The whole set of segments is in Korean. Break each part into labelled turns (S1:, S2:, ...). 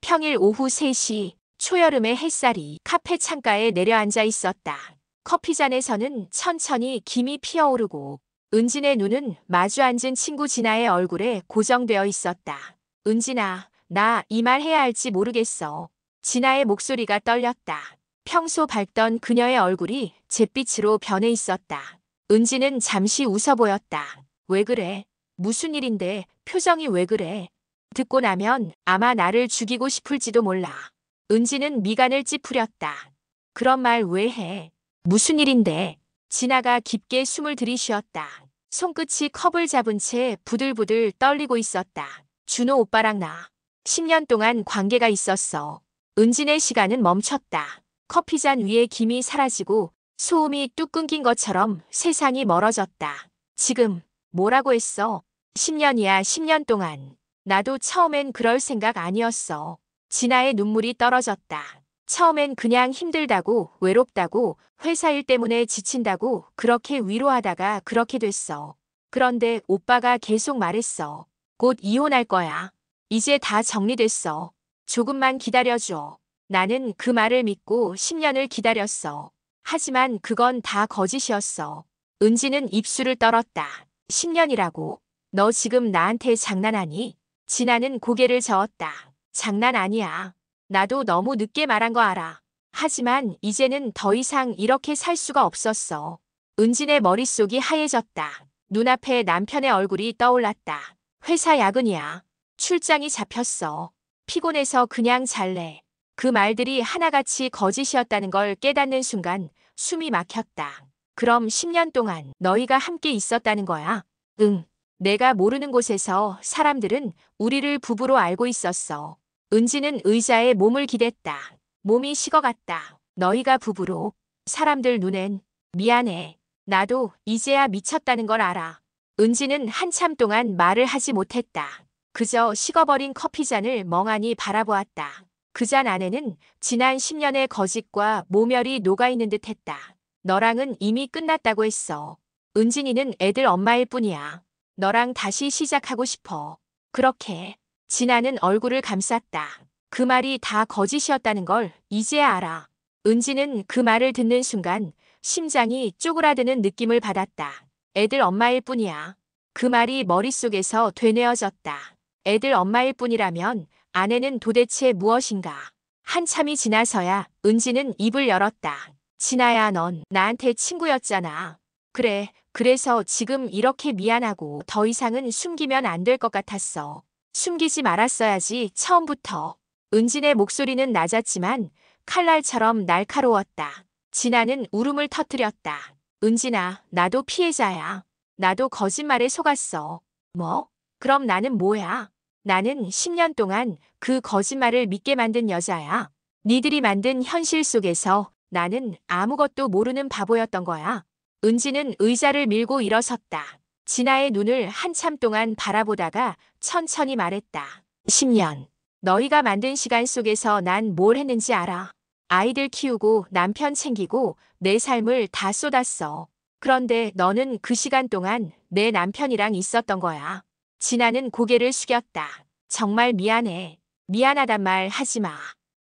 S1: 평일 오후 3시 초여름의 햇살이 카페 창가에 내려앉아 있었다. 커피잔에서는 천천히 김이 피어오르고 은진의 눈은 마주 앉은 친구 진아의 얼굴에 고정되어 있었다. 은진아, 나 이 말 해야 할지 모르겠어. 진아의 목소리가 떨렸다. 평소 밝던 그녀의 얼굴이 잿빛으로 변해 있었다. 은진은 잠시 웃어 보였다. 왜 그래? 무슨 일인데 표정이 왜 그래? 듣고 나면 아마 나를 죽이고 싶을지도 몰라. 은진은 미간을 찌푸렸다. 그런 말 왜 해? 무슨 일인데? 진아가 깊게 숨을 들이쉬었다. 손끝이 컵을 잡은 채 부들부들 떨리고 있었다. 준호 오빠랑 나 10년 동안 관계가 있었어. 은진의 시간은 멈췄다. 커피잔 위에 김이 사라지고 소음이 뚝 끊긴 것처럼 세상이 멀어졌다. 지금 뭐라고 했어? 10년이야, 10년 동안. 나도 처음엔 그럴 생각 아니었어. 진아의 눈물이 떨어졌다. 처음엔 그냥 힘들다고, 외롭다고, 회사 일 때문에 지친다고 그렇게 위로하다가 그렇게 됐어. 그런데 오빠가 계속 말했어. 곧 이혼할 거야. 이제 다 정리됐어. 조금만 기다려줘. 나는 그 말을 믿고 10년을 기다렸어. 하지만 그건 다 거짓이었어. 은지는 입술을 떨었다. 10년이라고? 너 지금 나한테 장난하니? 진아는 고개를 저었다. 장난 아니야. 나도 너무 늦게 말한 거 알아. 하지만 이제는 더 이상 이렇게 살 수가 없었어. 은진의 머릿속이 하얘졌다. 눈앞에 남편의 얼굴이 떠올랐다. 회사 야근이야. 출장이 잡혔어. 피곤해서 그냥 잘래. 그 말들이 하나같이 거짓이었다는 걸 깨닫는 순간 숨이 막혔다. 그럼 10년 동안 너희가 함께 있었다는 거야? 응. 내가 모르는 곳에서 사람들은 우리를 부부로 알고 있었어. 은지는 의자에 몸을 기댔다. 몸이 식어갔다. 너희가 부부로. 사람들 눈엔. 미안해. 나도 이제야 미쳤다는 걸 알아. 은지는 한참 동안 말을 하지 못했다. 그저 식어버린 커피잔을 멍하니 바라보았다. 그 잔 안에는 지난 10년의 거짓과 모멸이 녹아있는 듯했다. 너랑은 이미 끝났다고 했어. 은진이는 애들 엄마일 뿐이야. 너랑 다시 시작하고 싶어. 그렇게. 진아는 얼굴을 감쌌다. 그 말이 다 거짓이었다는 걸 이제야 알아. 은지는 그 말을 듣는 순간 심장이 쪼그라드는 느낌을 받았다. 애들 엄마일 뿐이야. 그 말이 머릿속에서 되뇌어졌다. 애들 엄마일 뿐이라면 아내는 도대체 무엇인가? 한참이 지나서야 은지는 입을 열었다. 진아야, 넌 나한테 친구였잖아. 그래, 그래서 지금 이렇게 미안하고 더 이상은 숨기면 안 될 것 같았어. 숨기지 말았어야지, 처음부터. 은진의 목소리는 낮았지만 칼날처럼 날카로웠다. 진아는 울음을 터뜨렸다. 은진아, 나도 피해자야. 나도 거짓말에 속았어. 뭐? 그럼 나는 뭐야? 나는 10년 동안 그 거짓말을 믿게 만든 여자야. 니들이 만든 현실 속에서 나는 아무것도 모르는 바보였던 거야. 은지는 의자를 밀고 일어섰다. 진아의 눈을 한참 동안 바라보다가 천천히 말했다. 10년. 너희가 만든 시간 속에서 난 뭘 했는지 알아. 아이들 키우고 남편 챙기고 내 삶을 다 쏟았어. 그런데 너는 그 시간 동안 내 남편이랑 있었던 거야. 진아는 고개를 숙였다. 정말 미안해. 미안하단 말 하지 마.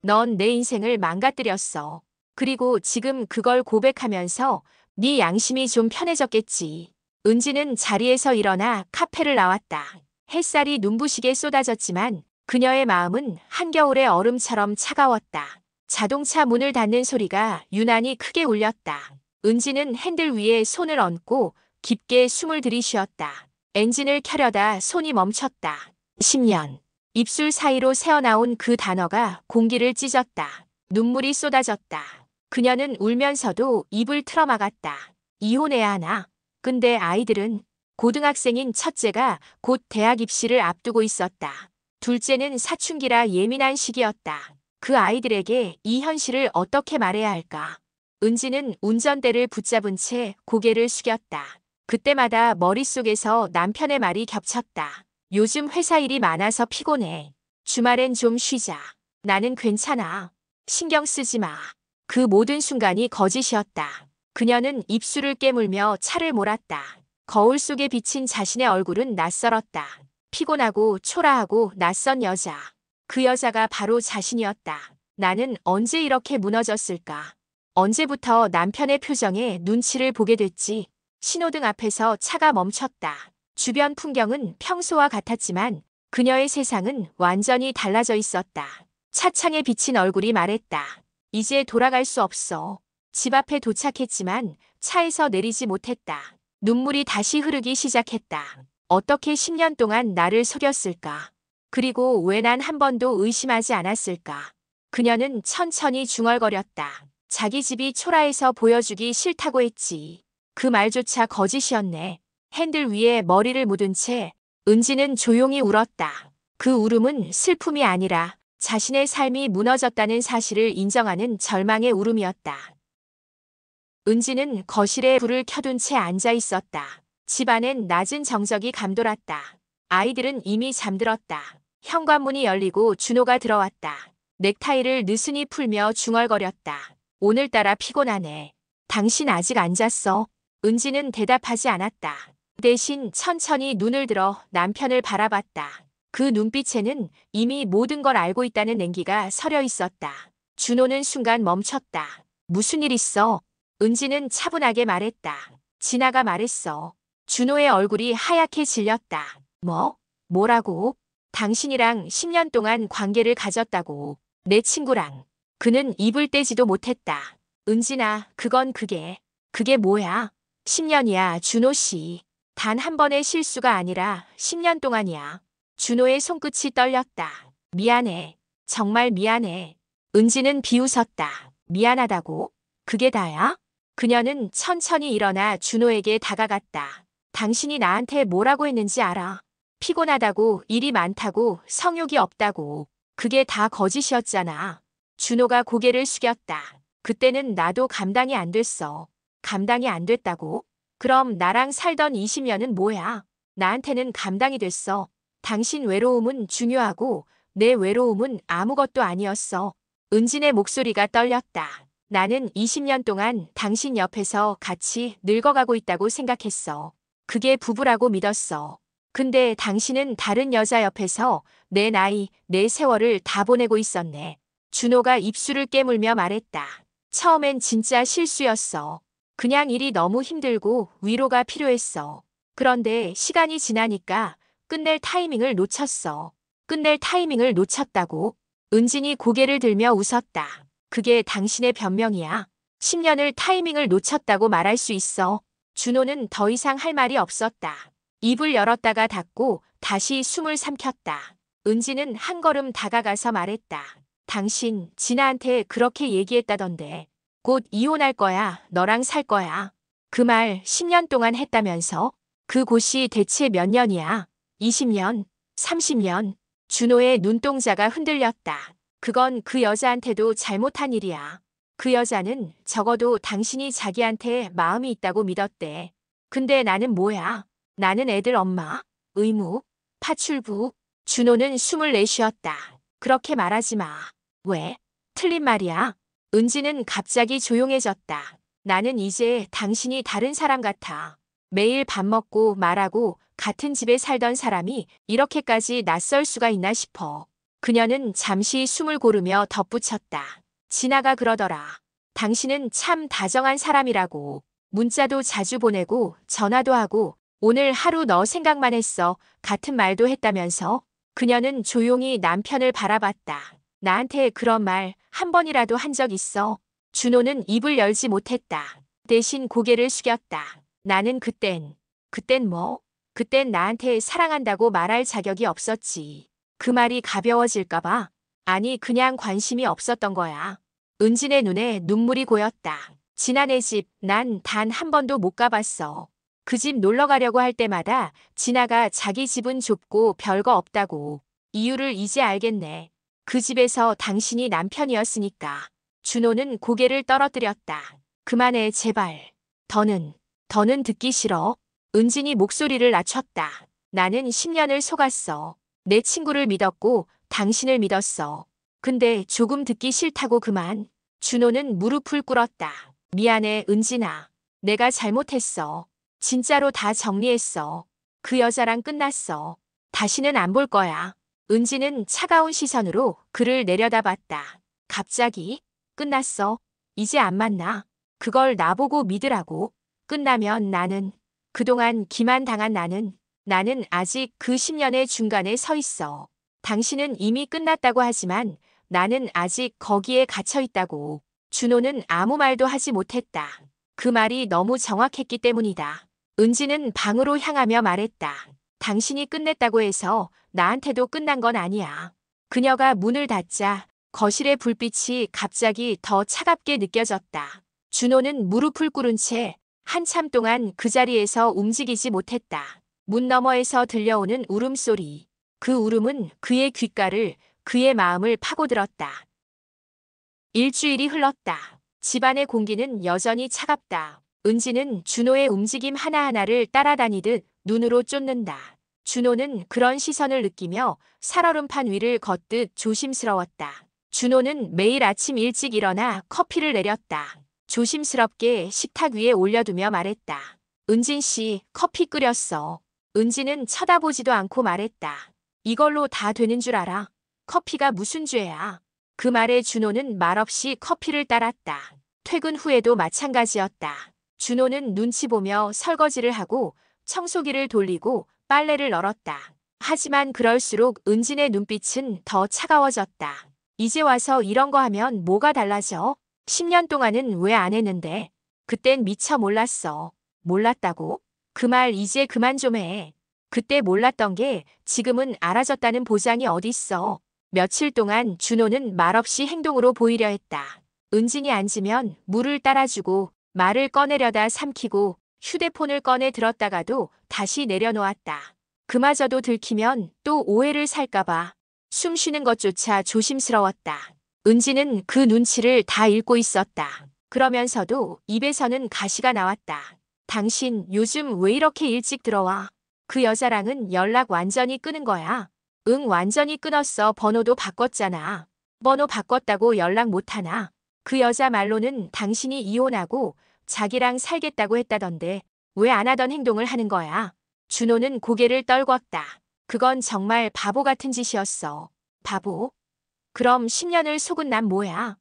S1: 넌 내 인생을 망가뜨렸어. 그리고 지금 그걸 고백하면서 네 양심이 좀 편해졌겠지. 은지는 자리에서 일어나 카페를 나왔다. 햇살이 눈부시게 쏟아졌지만 그녀의 마음은 한겨울의 얼음처럼 차가웠다. 자동차 문을 닫는 소리가 유난히 크게 울렸다. 은지는 핸들 위에 손을 얹고 깊게 숨을 들이쉬었다. 엔진을 켜려다 손이 멈췄다. 10년. 입술 사이로 새어나온 그 단어가 공기를 찢었다. 눈물이 쏟아졌다. 그녀는 울면서도 입을 틀어막았다. 이혼해야 하나? 근데 아이들은? 고등학생인 첫째가 곧 대학 입시를 앞두고 있었다. 둘째는 사춘기라 예민한 시기였다. 그 아이들에게 이 현실을 어떻게 말해야 할까? 은지는 운전대를 붙잡은 채 고개를 숙였다. 그때마다 머릿속에서 남편의 말이 겹쳤다. 요즘 회사 일이 많아서 피곤해. 주말엔 좀 쉬자. 나는 괜찮아. 신경 쓰지 마. 그 모든 순간이 거짓이었다. 그녀는 입술을 깨물며 차를 몰았다. 거울 속에 비친 자신의 얼굴은 낯설었다. 피곤하고 초라하고 낯선 여자. 그 여자가 바로 자신이었다. 나는 언제 이렇게 무너졌을까? 언제부터 남편의 표정에 눈치를 보게 됐지? 신호등 앞에서 차가 멈췄다. 주변 풍경은 평소와 같았지만 그녀의 세상은 완전히 달라져 있었다. 차창에 비친 얼굴이 말했다. 이제 돌아갈 수 없어. 집 앞에 도착했지만 차에서 내리지 못했다. 눈물이 다시 흐르기 시작했다. 어떻게 10년 동안 나를 속였을까? 그리고 왜 난 한 번도 의심하지 않았을까? 그녀는 천천히 중얼거렸다. 자기 집이 초라해서 보여주기 싫다고 했지. 그 말조차 거짓이었네. 핸들 위에 머리를 묻은 채 은지는 조용히 울었다. 그 울음은 슬픔이 아니라 자신의 삶이 무너졌다는 사실을 인정하는 절망의 울음이었다. 은지는 거실에 불을 켜둔 채 앉아 있었다. 집안엔 낮은 정적이 감돌았다. 아이들은 이미 잠들었다. 현관문이 열리고 준호가 들어왔다. 넥타이를 느슨히 풀며 중얼거렸다. 오늘따라 피곤하네. 당신 아직 안 잤어? 은지는 대답하지 않았다. 대신 천천히 눈을 들어 남편을 바라봤다. 그 눈빛에는 이미 모든 걸 알고 있다는 냉기가 서려 있었다. 준호는 순간 멈췄다. 무슨 일 있어? 은지는 차분하게 말했다. 진아가 말했어. 준호의 얼굴이 하얗게 질렸다. 뭐라고? 당신이랑 10년 동안 관계를 가졌다고. 내 친구랑. 그는 입을 떼지도 못했다. 은진아, 그게 뭐야? 10년이야, 준호 씨. 단 한 번의 실수가 아니라 10년 동안이야. 준호의 손끝이 떨렸다. 미안해. 정말 미안해. 은지는 비웃었다. 미안하다고? 그게 다야? 그녀는 천천히 일어나 준호에게 다가갔다. 당신이 나한테 뭐라고 했는지 알아? 피곤하다고, 일이 많다고, 성욕이 없다고. 그게 다 거짓이었잖아. 준호가 고개를 숙였다. 그때는 나도 감당이 안 됐어. 감당이 안 됐다고? 그럼 나랑 살던 20년은 뭐야? 나한테는 감당이 됐어. 당신 외로움은 중요하고 내 외로움은 아무것도 아니었어. 은진의 목소리가 떨렸다. 나는 20년 동안 당신 옆에서 같이 늙어가고 있다고 생각했어. 그게 부부라고 믿었어. 근데 당신은 다른 여자 옆에서 내 나이, 내 세월을 다 보내고 있었네. 준호가 입술을 깨물며 말했다. 처음엔 진짜 실수였어. 그냥 일이 너무 힘들고 위로가 필요했어. 그런데 시간이 지나니까 끝낼 타이밍을 놓쳤어. 끝낼 타이밍을 놓쳤다고? 은진이 고개를 들며 웃었다. 그게 당신의 변명이야. 10년을 타이밍을 놓쳤다고 말할 수 있어. 준호는 더 이상 할 말이 없었다. 입을 열었다가 닫고 다시 숨을 삼켰다. 은지는 한 걸음 다가가서 말했다. 당신 진아한테 그렇게 얘기했다던데. 곧 이혼할 거야. 너랑 살 거야. 그 말 10년 동안 했다면서? 그 곳이 대체 몇 년이야? 20년? 30년? 준호의 눈동자가 흔들렸다. 그건 그 여자한테도 잘못한 일이야. 그 여자는 적어도 당신이 자기한테 마음이 있다고 믿었대. 근데 나는 뭐야? 나는 애들 엄마, 의무, 파출부. 준호는 숨을 내쉬었다. 그렇게 말하지 마. 왜? 틀린 말이야. 은지는 갑자기 조용해졌다. 나는 이제 당신이 다른 사람 같아. 매일 밥 먹고 말하고 같은 집에 살던 사람이 이렇게까지 낯설 수가 있나 싶어. 그녀는 잠시 숨을 고르며 덧붙였다. 진아가 그러더라. 당신은 참 다정한 사람이라고. 문자도 자주 보내고 전화도 하고 오늘 하루 너 생각만 했어. 같은 말도 했다면서? 그녀는 조용히 남편을 바라봤다. 나한테 그런 말 한 번이라도 한 적 있어? 준호는 입을 열지 못했다. 대신 고개를 숙였다. 나는 그땐 뭐? 그땐 나한테 사랑한다고 말할 자격이 없었지. 그 말이 가벼워질까봐? 아니 그냥 관심이 없었던 거야. 은진의 눈에 눈물이 고였다. 진아네 집 난 단 한 번도 못 가봤어. 그 집 놀러 가려고 할 때마다 진아가 자기 집은 좁고 별거 없다고. 이유를 이제 알겠네. 그 집에서 당신이 남편이었으니까. 준호는 고개를 떨어뜨렸다. 그만해 제발. 더는 듣기 싫어. 은진이 목소리를 낮췄다. 나는 10년을 속았어. 내 친구를 믿었고 당신을 믿었어. 근데 조금 듣기 싫다고 그만. 준호는 무릎을 꿇었다. 미안해 은진아. 내가 잘못했어. 진짜로 다 정리했어. 그 여자랑 끝났어. 다시는 안 볼 거야. 은지는 차가운 시선으로 그를 내려다봤다. 갑자기? 끝났어. 이제 안 만나. 그걸 나보고 믿으라고. 끝나면 나는, 그동안 기만당한 나는 아직 그 10년의 중간에 서 있어. 당신은 이미 끝났다고 하지만 나는 아직 거기에 갇혀 있다고. 준호는 아무 말도 하지 못했다. 그 말이 너무 정확했기 때문이다. 은지는 방으로 향하며 말했다. 당신이 끝냈다고 해서 나한테도 끝난 건 아니야. 그녀가 문을 닫자 거실의 불빛이 갑자기 더 차갑게 느껴졌다. 준호는 무릎을 꿇은 채 한참 동안 그 자리에서 움직이지 못했다. 문 너머에서 들려오는 울음소리. 그 울음은 그의 귓가를, 그의 마음을 파고들었다. 일주일이 흘렀다. 집안의 공기는 여전히 차갑다. 은지는 준호의 움직임 하나하나를 따라다니듯 눈으로 쫓는다. 준호는 그런 시선을 느끼며 살얼음판 위를 걷듯 조심스러웠다. 준호는 매일 아침 일찍 일어나 커피를 내렸다. 조심스럽게 식탁 위에 올려두며 말했다. 은진 씨, 커피 끓였어. 은지는 쳐다보지도 않고 말했다. 이걸로 다 되는 줄 알아. 커피가 무슨 죄야. 그 말에 준호는 말없이 커피를 따랐다. 퇴근 후에도 마찬가지였다. 준호는 눈치 보며 설거지를 하고 청소기를 돌리고 빨래를 널었다. 하지만 그럴수록 은진의 눈빛은 더 차가워졌다. 이제 와서 이런 거 하면 뭐가 달라져? 10년 동안은 왜 안 했는데? 그땐 미처 몰랐어. 몰랐다고? 그 말 이제 그만 좀 해. 그때 몰랐던 게 지금은 알아졌다는 보장이 어딨어. 며칠 동안 준호는 말없이 행동으로 보이려 했다. 은진이 앉으면 물을 따라주고 말을 꺼내려다 삼키고 휴대폰을 꺼내 들었다가도 다시 내려놓았다. 그마저도 들키면 또 오해를 살까봐 숨 쉬는 것조차 조심스러웠다. 은지는 그 눈치를 다 읽고 있었다. 그러면서도 입에서는 가시가 나왔다. 당신 요즘 왜 이렇게 일찍 들어와? 그 여자랑은 연락 완전히 끊은 거야. 응, 완전히 끊었어. 번호도 바꿨잖아. 번호 바꿨다고 연락 못하나? 그 여자 말로는 당신이 이혼하고 자기랑 살겠다고 했다던데 왜 안 하던 행동을 하는 거야? 준호는 고개를 떨궜다. 그건 정말 바보 같은 짓이었어. 바보? 그럼 10년을 속은 난 뭐야?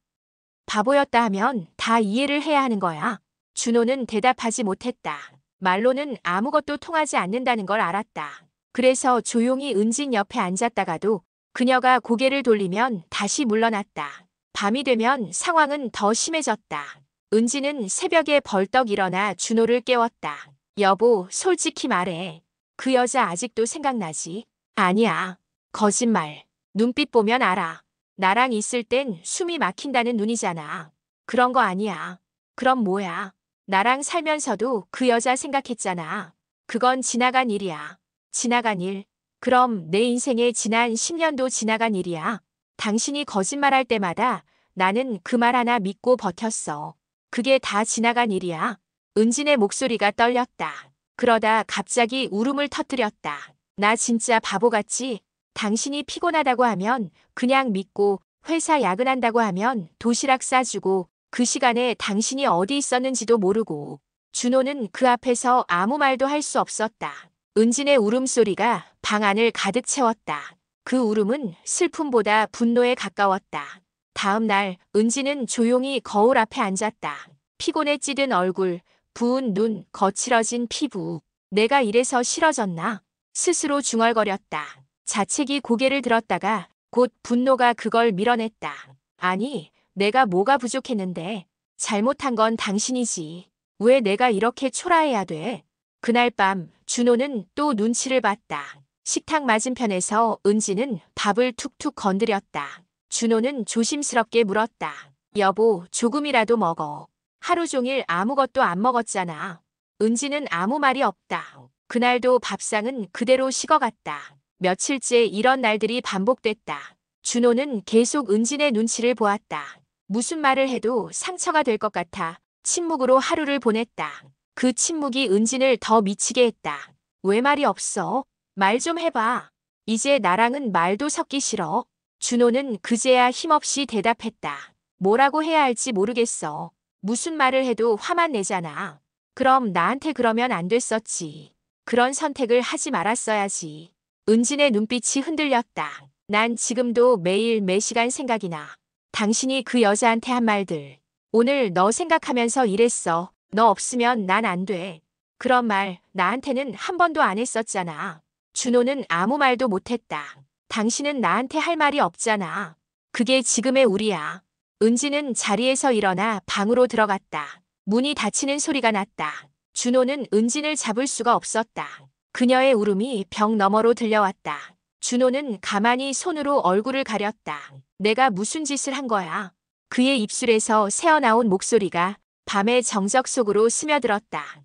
S1: 바보였다 하면 다 이해를 해야 하는 거야. 준호는 대답하지 못했다. 말로는 아무것도 통하지 않는다는 걸 알았다. 그래서 조용히 은진 옆에 앉았다가도 그녀가 고개를 돌리면 다시 물러났다. 밤이 되면 상황은 더 심해졌다. 은지는 새벽에 벌떡 일어나 준호를 깨웠다. 여보, 솔직히 말해. 그 여자 아직도 생각나지? 아니야. 거짓말. 눈빛 보면 알아. 나랑 있을 땐 숨이 막힌다는 눈이잖아. 그런 거 아니야. 그럼 뭐야? 나랑 살면서도 그 여자 생각했잖아. 그건 지나간 일이야. 지나간 일. 그럼 내 인생에 지난 10년도 지나간 일이야. 당신이 거짓말할 때마다 나는 그 말 하나 믿고 버텼어. 그게 다 지나간 일이야. 은진의 목소리가 떨렸다. 그러다 갑자기 울음을 터뜨렸다. 나 진짜 바보같지? 당신이 피곤하다고 하면 그냥 믿고 회사 야근한다고 하면 도시락 싸주고 그 시간에 당신이 어디 있었는지도 모르고. 준호는 그 앞에서 아무 말도 할 수 없었다. 은진의 울음소리가 방 안을 가득 채웠다. 그 울음은 슬픔보다 분노에 가까웠다. 다음 날 은진은 조용히 거울 앞에 앉았다. 피곤에 찌든 얼굴, 부은 눈, 거칠어진 피부. 내가 이래서 싫어졌나? 스스로 중얼거렸다. 자책이 고개를 들었다가 곧 분노가 그걸 밀어냈다. 아니, 내가 뭐가 부족했는데? 잘못한 건 당신이지. 왜 내가 이렇게 초라해야 돼? 그날 밤 준호는 또 눈치를 봤다. 식탁 맞은편에서 은지는 밥을 툭툭 건드렸다. 준호는 조심스럽게 물었다. 여보, 조금이라도 먹어. 하루 종일 아무것도 안 먹었잖아. 은지는 아무 말이 없다. 그날도 밥상은 그대로 식어갔다. 며칠째 이런 날들이 반복됐다. 준호는 계속 은진의 눈치를 보았다. 무슨 말을 해도 상처가 될 것 같아 침묵으로 하루를 보냈다. 그 침묵이 은진을 더 미치게 했다. 왜 말이 없어? 말 좀 해봐. 이제 나랑은 말도 섞기 싫어. 준호는 그제야 힘없이 대답했다. 뭐라고 해야 할지 모르겠어. 무슨 말을 해도 화만 내잖아. 그럼 나한테 그러면 안 됐었지. 그런 선택을 하지 말았어야지. 은진의 눈빛이 흔들렸다. 난 지금도 매일 매시간 생각이 나. 당신이 그 여자한테 한 말들. 오늘 너 생각하면서 이랬어. 너 없으면 난 안 돼. 그런 말 나한테는 한 번도 안 했었잖아. 준호는 아무 말도 못했다. 당신은 나한테 할 말이 없잖아. 그게 지금의 우리야. 은지는 자리에서 일어나 방으로 들어갔다. 문이 닫히는 소리가 났다. 준호는 은진을 잡을 수가 없었다. 그녀의 울음이 벽 너머로 들려왔다. 준호는 가만히 손으로 얼굴을 가렸다. 내가 무슨 짓을 한 거야? 그의 입술에서 새어나온 목소리가 밤의 정적 속으로 스며들었다.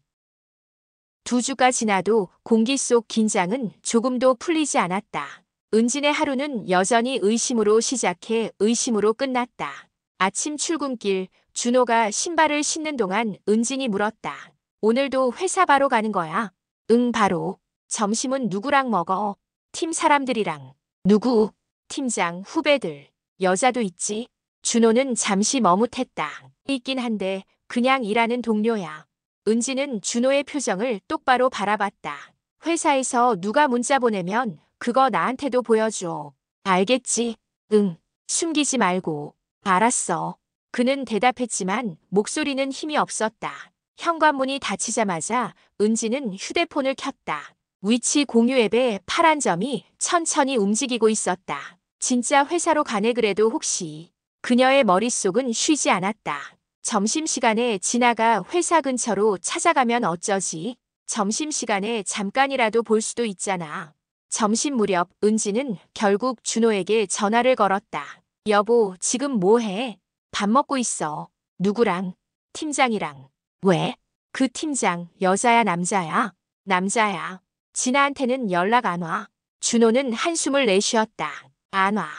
S1: 2주가 지나도 공기 속 긴장은 조금도 풀리지 않았다. 은진의 하루는 여전히 의심으로 시작해 의심으로 끝났다. 아침 출근길 준호가 신발을 신는 동안 은진이 물었다. 오늘도 회사 바로 가는 거야? 응, 바로. 점심은 누구랑 먹어? 팀 사람들이랑. 누구? 팀장, 후배들. 여자도 있지? 준호는 잠시 머뭇했다. 있긴 한데 그냥 일하는 동료야. 은지는 준호의 표정을 똑바로 바라봤다. 회사에서 누가 문자 보내면 그거 나한테도 보여줘. 알겠지? 응. 숨기지 말고. 알았어. 그는 대답했지만 목소리는 힘이 없었다. 현관문이 닫히자마자 은지는 휴대폰을 켰다. 위치 공유 앱에 파란 점이 천천히 움직이고 있었다. 진짜 회사로 가네 그래도 혹시. 그녀의 머릿속은 쉬지 않았다. 점심시간에 지나가 회사 근처로 찾아가면 어쩌지? 점심시간에 잠깐이라도 볼 수도 있잖아. 점심 무렵 은지는 결국 준호에게 전화를 걸었다. 여보, 지금 뭐 해? 밥 먹고 있어. 누구랑? 팀장이랑. 왜? 그 팀장 여자야 남자야? 남자야. 진아한테는 연락 안 와. 준호는 한숨을 내쉬었다. 안 와.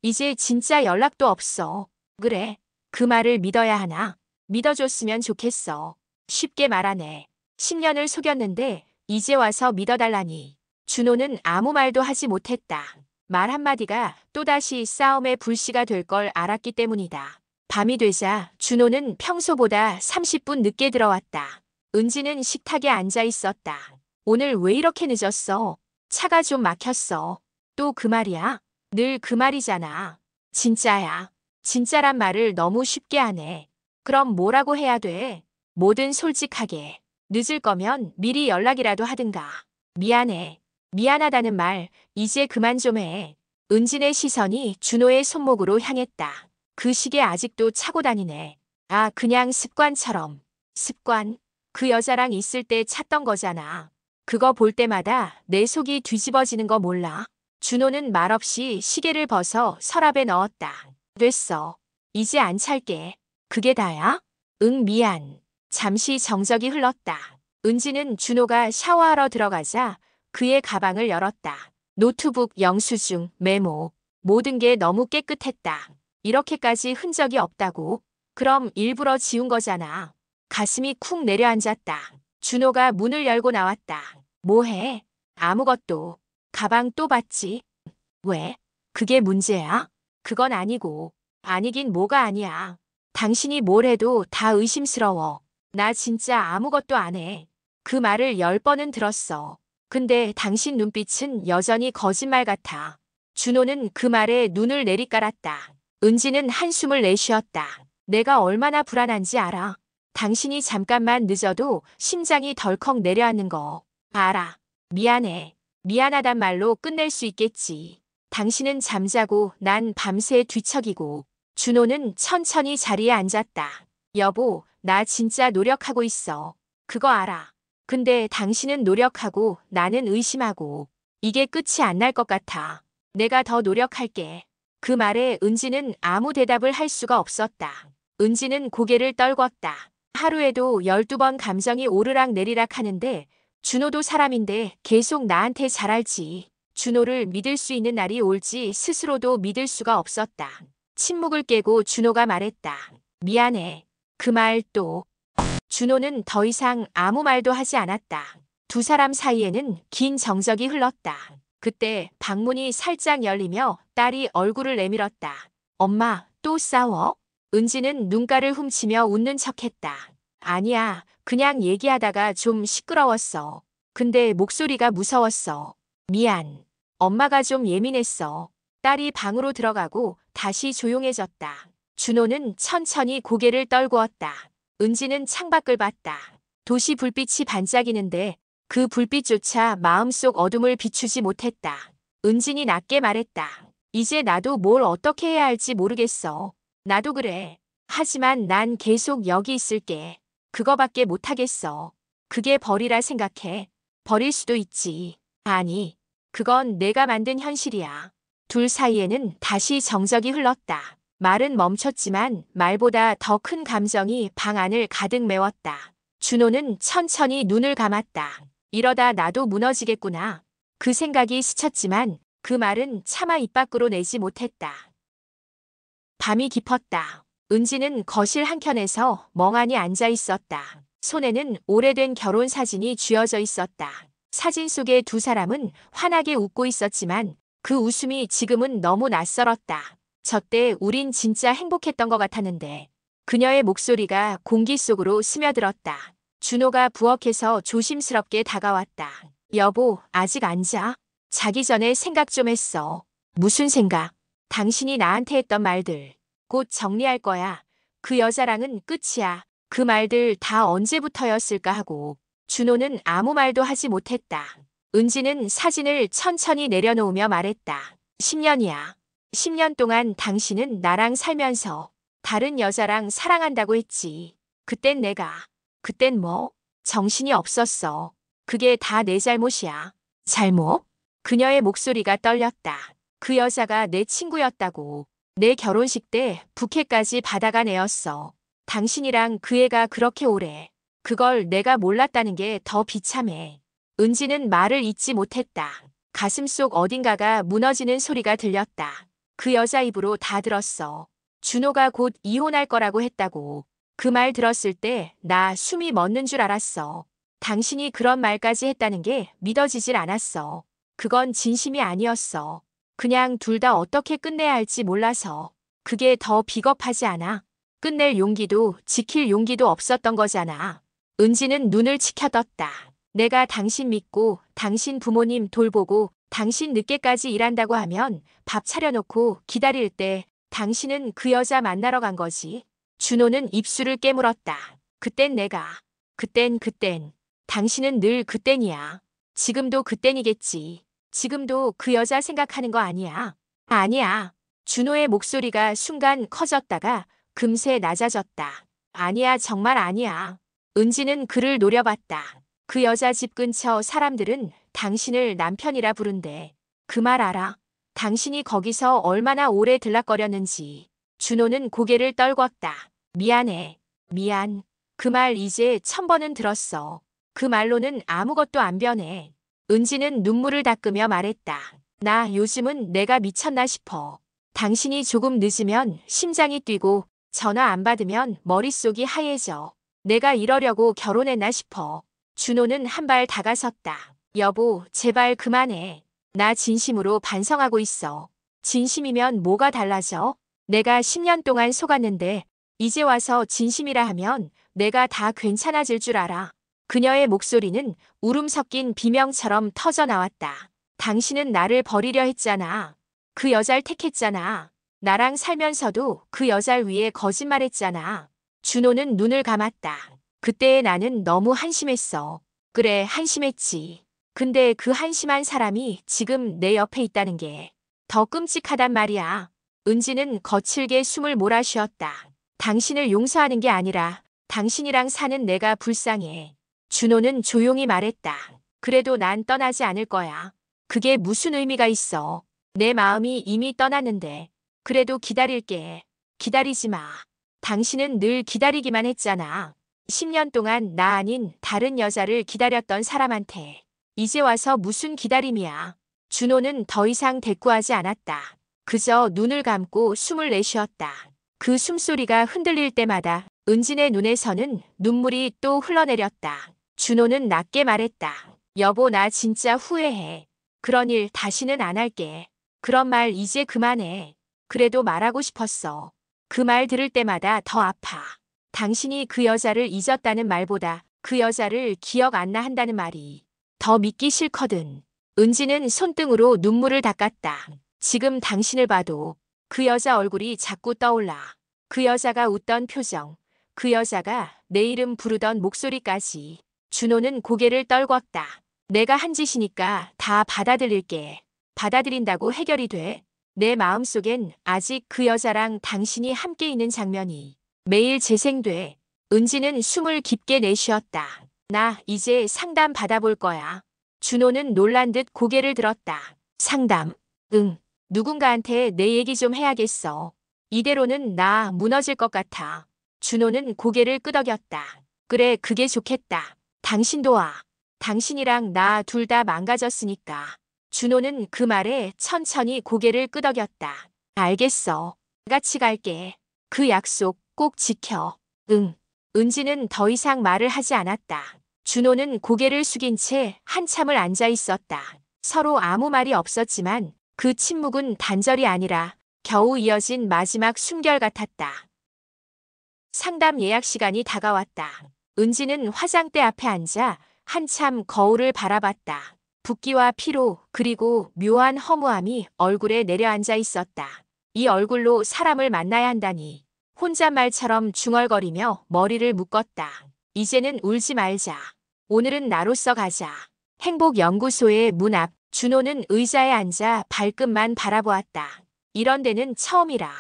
S1: 이제 진짜 연락도 없어. 그래. 그 말을 믿어야 하나? 믿어줬으면 좋겠어. 쉽게 말하네. 10년을 속였는데 이제 와서 믿어달라니. 준호는 아무 말도 하지 못했다. 말 한마디가 또다시 싸움의 불씨가 될 걸 알았기 때문이다. 밤이 되자 준호는 평소보다 30분 늦게 들어왔다. 은지는 식탁에 앉아 있었다. 오늘 왜 이렇게 늦었어? 차가 좀 막혔어. 또 그 말이야? 늘 그 말이잖아. 진짜야. 진짜란 말을 너무 쉽게 하네. 그럼 뭐라고 해야 돼? 뭐든 솔직하게. 늦을 거면 미리 연락이라도 하든가. 미안해. 미안하다는 말 이제 그만 좀 해. 은진의 시선이 준호의 손목으로 향했다. 그 시계 아직도 차고 다니네. 아, 그냥 습관처럼. 습관. 그 여자랑 있을 때 찾던 거잖아. 그거 볼 때마다 내 속이 뒤집어지는 거 몰라? 준호는 말없이 시계를 벗어 서랍에 넣었다. 됐어. 이제 안 찰게. 그게 다야? 응, 미안. 잠시 정적이 흘렀다. 은지는 준호가 샤워하러 들어가자 그의 가방을 열었다. 노트북, 영수증, 메모. 모든 게 너무 깨끗했다. 이렇게까지 흔적이 없다고? 그럼 일부러 지운 거잖아. 가슴이 쿵 내려앉았다. 준호가 문을 열고 나왔다. 뭐해? 아무것도. 가방 또 봤지? 왜? 그게 문제야? 그건 아니고. 아니긴 뭐가 아니야. 당신이 뭘 해도 다 의심스러워. 나 진짜 아무것도 안 해. 그 말을 10번은 들었어. 근데 당신 눈빛은 여전히 거짓말 같아. 준호는 그 말에 눈을 내리깔았다. 은지는 한숨을 내쉬었다. 내가 얼마나 불안한지 알아. 당신이 잠깐만 늦어도 심장이 덜컥 내려앉는 거. 알아. 미안해. 미안하단 말로 끝낼 수 있겠지. 당신은 잠자고 난 밤새 뒤척이고. 준호는 천천히 자리에 앉았다. 여보, 나 진짜 노력하고 있어. 그거 알아. 근데 당신은 노력하고 나는 의심하고. 이게 끝이 안 날 것 같아. 내가 더 노력할게. 그 말에 은지는 아무 대답을 할 수가 없었다. 은지는 고개를 떨궜다. 하루에도 12번 감정이 오르락 내리락 하는데 준호도 사람인데 계속 나한테 잘할지. 준호를 믿을 수 있는 날이 올지 스스로도 믿을 수가 없었다. 침묵을 깨고 준호가 말했다. 미안해. 그 말 또. 준호는 더 이상 아무 말도 하지 않았다. 두 사람 사이에는 긴 정적이 흘렀다. 그때 방문이 살짝 열리며 딸이 얼굴을 내밀었다. 엄마, 또 싸워? 은지는 눈가를 훔치며 웃는 척했다. 아니야, 그냥 얘기하다가 좀 시끄러웠어. 근데 목소리가 무서웠어. 미안. 엄마가 좀 예민했어. 딸이 방으로 들어가고 다시 조용해졌다. 준호는 천천히 고개를 떨구었다. 은지는 창밖을 봤다. 도시 불빛이 반짝이는데 그 불빛조차 마음속 어둠을 비추지 못했다. 은진이 낮게 말했다. 이제 나도 뭘 어떻게 해야 할지 모르겠어. 나도 그래. 하지만 난 계속 여기 있을게. 그거밖에 못하겠어. 그게 벌이라 생각해. 버릴 수도 있지. 아니, 그건 내가 만든 현실이야. 둘 사이에는 다시 정적이 흘렀다. 말은 멈췄지만 말보다 더 큰 감정이 방 안을 가득 메웠다. 준호는 천천히 눈을 감았다. 이러다 나도 무너지겠구나. 그 생각이 스쳤지만 그 말은 차마 입 밖으로 내지 못했다. 밤이 깊었다. 은지는 거실 한켠에서 멍하니 앉아 있었다. 손에는 오래된 결혼 사진이 쥐어져 있었다. 사진 속의 두 사람은 환하게 웃고 있었지만 그 웃음이 지금은 너무 낯설었다. 저때 우린 진짜 행복했던 것 같았는데. 그녀의 목소리가 공기 속으로 스며들었다. 준호가 부엌에서 조심스럽게 다가왔다. 여보, 아직 안 자? 자기 전에 생각 좀 했어. 무슨 생각? 당신이 나한테 했던 말들. 곧 정리할 거야. 그 여자랑은 끝이야. 그 말들 다 언제부터였을까 하고. 준호는 아무 말도 하지 못했다. 은지는 사진을 천천히 내려놓으며 말했다. 10년이야. 10년 동안 당신은 나랑 살면서 다른 여자랑 사랑한다고 했지. 그땐 뭐? 정신이 없었어. 그게 다 내 잘못이야. 잘못? 그녀의 목소리가 떨렸다. 그 여자가 내 친구였다고. 내 결혼식 때 부케까지 받아가 내었어. 당신이랑 그 애가 그렇게 오래. 그걸 내가 몰랐다는 게 더 비참해. 은지는 말을 잇지 못했다. 가슴속 어딘가가 무너지는 소리가 들렸다. 그 여자 입으로 다 들었어. 준호가 곧 이혼할 거라고 했다고. 그 말 들었을 때 나 숨이 멎는 줄 알았어. 당신이 그런 말까지 했다는 게 믿어지질 않았어. 그건 진심이 아니었어. 그냥 둘 다 어떻게 끝내야 할지 몰라서. 그게 더 비겁하지 않아? 끝낼 용기도 지킬 용기도 없었던 거잖아. 은지는 눈을 치켜떴다. 내가 당신 믿고 당신 부모님 돌보고 당신 늦게까지 일한다고 하면 밥 차려놓고 기다릴 때 당신은 그 여자 만나러 간 거지. 준호는 입술을 깨물었다. 그땐 당신은 늘 그땐이야. 지금도 그땐이겠지. 지금도 그 여자 생각하는 거 아니야. 아니야. 준호의 목소리가 순간 커졌다가 금세 낮아졌다. 아니야, 정말 아니야. 은지는 그를 노려봤다. 그 여자 집 근처 사람들은 당신을 남편이라 부른대. 그 말 알아? 당신이 거기서 얼마나 오래 들락거렸는지. 준호는 고개를 떨궜다. 미안해. 미안. 그 말 이제 1000번은 들었어. 그 말로는 아무것도 안 변해. 은지는 눈물을 닦으며 말했다. 나 요즘은 내가 미쳤나 싶어. 당신이 조금 늦으면 심장이 뛰고 전화 안 받으면 머릿속이 하얘져. 내가 이러려고 결혼했나 싶어. 준호는 한 발 다가섰다. 여보, 제발 그만해. 나 진심으로 반성하고 있어. 진심이면 뭐가 달라져? 내가 10년 동안 속았는데 이제 와서 진심이라 하면 내가 다 괜찮아질 줄 알아. 그녀의 목소리는 울음 섞인 비명처럼 터져 나왔다. 당신은 나를 버리려 했잖아. 그 여자를 택했잖아. 나랑 살면서도 그 여자를 위해 거짓말했잖아. 준호는 눈을 감았다. 그때의 나는 너무 한심했어. 그래, 한심했지. 근데 그 한심한 사람이 지금 내 옆에 있다는 게 더 끔찍하단 말이야. 은지는 거칠게 숨을 몰아쉬었다. 당신을 용서하는 게 아니라 당신이랑 사는 내가 불쌍해. 준호는 조용히 말했다. 그래도 난 떠나지 않을 거야. 그게 무슨 의미가 있어. 내 마음이 이미 떠났는데. 그래도 기다릴게. 기다리지 마. 당신은 늘 기다리기만 했잖아. 10년 동안 나 아닌 다른 여자를 기다렸던 사람한테. 이제 와서 무슨 기다림이야. 준호는 더 이상 대꾸하지 않았다. 그저 눈을 감고 숨을 내쉬었다. 그 숨소리가 흔들릴 때마다 은진의 눈에서는 눈물이 또 흘러내렸다. 준호는 낮게 말했다. 여보, 나 진짜 후회해. 그런 일 다시는 안 할게. 그런 말 이제 그만해. 그래도 말하고 싶었어. 그 말 들을 때마다 더 아파. 당신이 그 여자를 잊었다는 말보다 그 여자를 기억 안 나 한다는 말이 더 믿기 싫거든. 은지는 손등으로 눈물을 닦았다. 지금 당신을 봐도 그 여자 얼굴이 자꾸 떠올라. 그 여자가 웃던 표정, 그 여자가 내 이름 부르던 목소리까지. 준호는 고개를 떨궜다. 내가 한 짓이니까 다 받아들일게. 받아들인다고 해결이 돼. 내 마음속엔 아직 그 여자랑 당신이 함께 있는 장면이 매일 재생돼. 은지는 숨을 깊게 내쉬었다. 나 이제 상담 받아볼 거야. 준호는 놀란 듯 고개를 들었다. 상담? 응. 누군가한테 내 얘기 좀 해야겠어. 이대로는 나 무너질 것 같아. 준호는 고개를 끄덕였다. 그래, 그게 좋겠다. 당신도 와. 당신이랑 나 둘 다 망가졌으니까. 준호는 그 말에 천천히 고개를 끄덕였다. 알겠어. 같이 갈게. 그 약속 꼭 지켜. 응. 은지는 더 이상 말을 하지 않았다. 준호는 고개를 숙인 채 한참을 앉아 있었다. 서로 아무 말이 없었지만 그 침묵은 단절이 아니라 겨우 이어진 마지막 숨결 같았다. 상담 예약 시간이 다가왔다. 은지는 화장대 앞에 앉아 한참 거울을 바라봤다. 붓기와 피로 그리고 묘한 허무함이 얼굴에 내려앉아 있었다. 이 얼굴로 사람을 만나야 한다니. 혼잣말처럼 중얼거리며 머리를 묶었다. 이제는 울지 말자. 오늘은 나로서 가자. 행복연구소의 문 앞, 준호는 의자에 앉아 발끝만 바라보았다. 이런 데는 처음이라.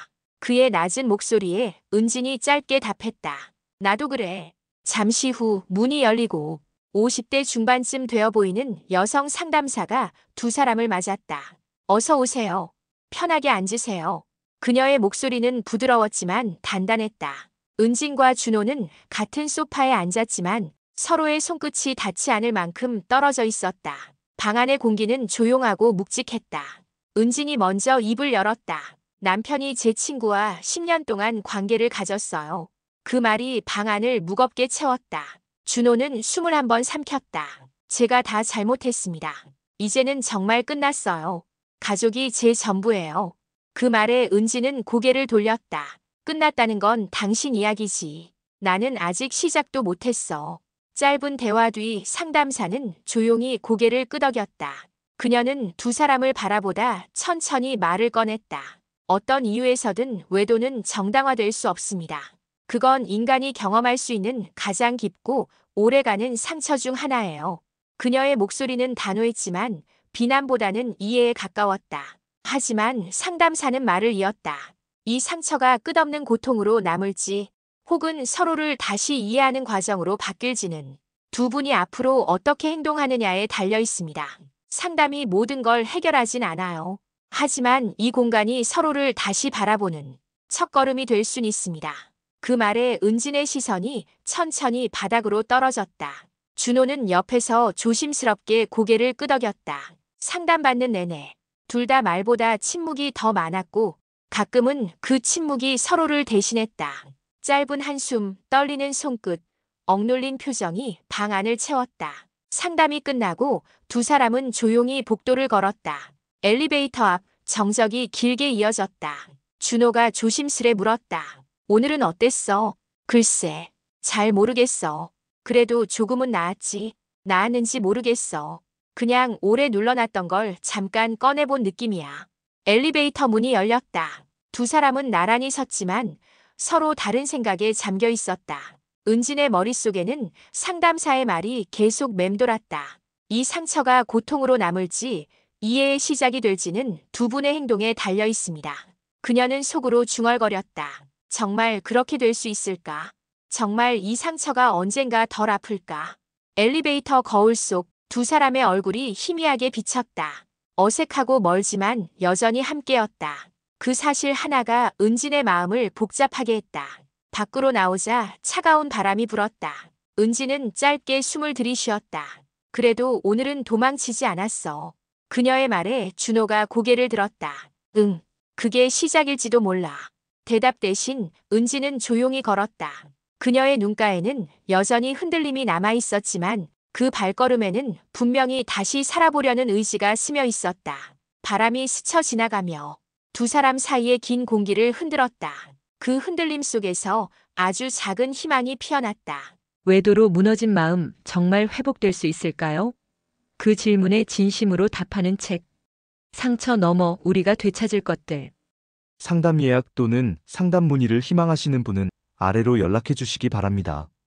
S1: 그의 낮은 목소리에 은진이 짧게 답했다. 나도 그래. 잠시 후 문이 열리고 50대 중반쯤 되어 보이는 여성 상담사가 두 사람을 맞았다. 어서 오세요. 편하게 앉으세요. 그녀의 목소리는 부드러웠지만 단단했다. 은진과 준호는 같은 소파에 앉았지만 서로의 손끝이 닿지 않을 만큼 떨어져 있었다. 방 안의 공기는 조용하고 묵직했다. 은진이 먼저 입을 열었다. 남편이 제 친구와 10년 동안 관계를 가졌어요. 그 말이 방 안을 무겁게 채웠다. 준호는 숨을 한번 삼켰다. 제가 다 잘못했습니다. 이제는 정말 끝났어요. 가족이 제 전부예요. 그 말에 은지는 고개를 돌렸다. 끝났다는 건 당신 이야기지. 나는 아직 시작도 못했어. 짧은 대화 뒤 상담사는 조용히 고개를 끄덕였다. 그녀는 두 사람을 바라보다 천천히 말을 꺼냈다. 어떤 이유에서든 외도는 정당화될 수 없습니다. 그건 인간이 경험할 수 있는 가장 깊고 오래가는 상처 중 하나예요. 그녀의 목소리는 단호했지만 비난보다는 이해에 가까웠다. 하지만 상담사는 말을 이었다. 이 상처가 끝없는 고통으로 남을지 혹은 서로를 다시 이해하는 과정으로 바뀔지는 두 분이 앞으로 어떻게 행동하느냐에 달려 있습니다. 상담이 모든 걸 해결하진 않아요. 하지만 이 공간이 서로를 다시 바라보는 첫걸음이 될 순 있습니다. 그 말에 은진의 시선이 천천히 바닥으로 떨어졌다. 준호는 옆에서 조심스럽게 고개를 끄덕였다. 상담받는 내내 둘 다 말보다 침묵이 더 많았고 가끔은 그 침묵이 서로를 대신했다. 짧은 한숨, 떨리는 손끝, 억눌린 표정이 방 안을 채웠다. 상담이 끝나고 두 사람은 조용히 복도를 걸었다. 엘리베이터 앞 정적이 길게 이어졌다. 준호가 조심스레 물었다. 오늘은 어땠어? 글쎄, 잘 모르겠어. 그래도 조금은 나았지. 나았는지 모르겠어. 그냥 오래 눌러놨던 걸 잠깐 꺼내본 느낌이야. 엘리베이터 문이 열렸다. 두 사람은 나란히 섰지만 서로 다른 생각에 잠겨 있었다. 은진의 머릿속에는 상담사의 말이 계속 맴돌았다. 이 상처가 고통으로 남을지 이해의 시작이 될지는 두 분의 행동에 달려 있습니다. 그녀는 속으로 중얼거렸다. 정말 그렇게 될 수 있을까? 정말 이 상처가 언젠가 덜 아플까? 엘리베이터 거울 속 두 사람의 얼굴이 희미하게 비쳤다. 어색하고 멀지만 여전히 함께였다. 그 사실 하나가 은진의 마음을 복잡하게 했다. 밖으로 나오자 차가운 바람이 불었다. 은진은 짧게 숨을 들이쉬었다. 그래도 오늘은 도망치지 않았어. 그녀의 말에 준호가 고개를 들었다. 응, 그게 시작일지도 몰라. 대답 대신 은지는 조용히 걸었다. 그녀의 눈가에는 여전히 흔들림이 남아 있었지만 그 발걸음에는 분명히 다시 살아보려는 의지가 스며 있었다. 바람이 스쳐 지나가며 두 사람 사이의 긴 공기를 흔들었다. 그 흔들림 속에서 아주 작은 희망이 피어났다.
S2: 외도로 무너진 마음 정말 회복될 수 있을까요? 그 질문에 진심으로 답하는 책. 상처 넘어 우리가 되찾을 것들.
S3: 상담 예약 또는 상담 문의를 희망하시는 분은 아래로 연락해 주시기 바랍니다.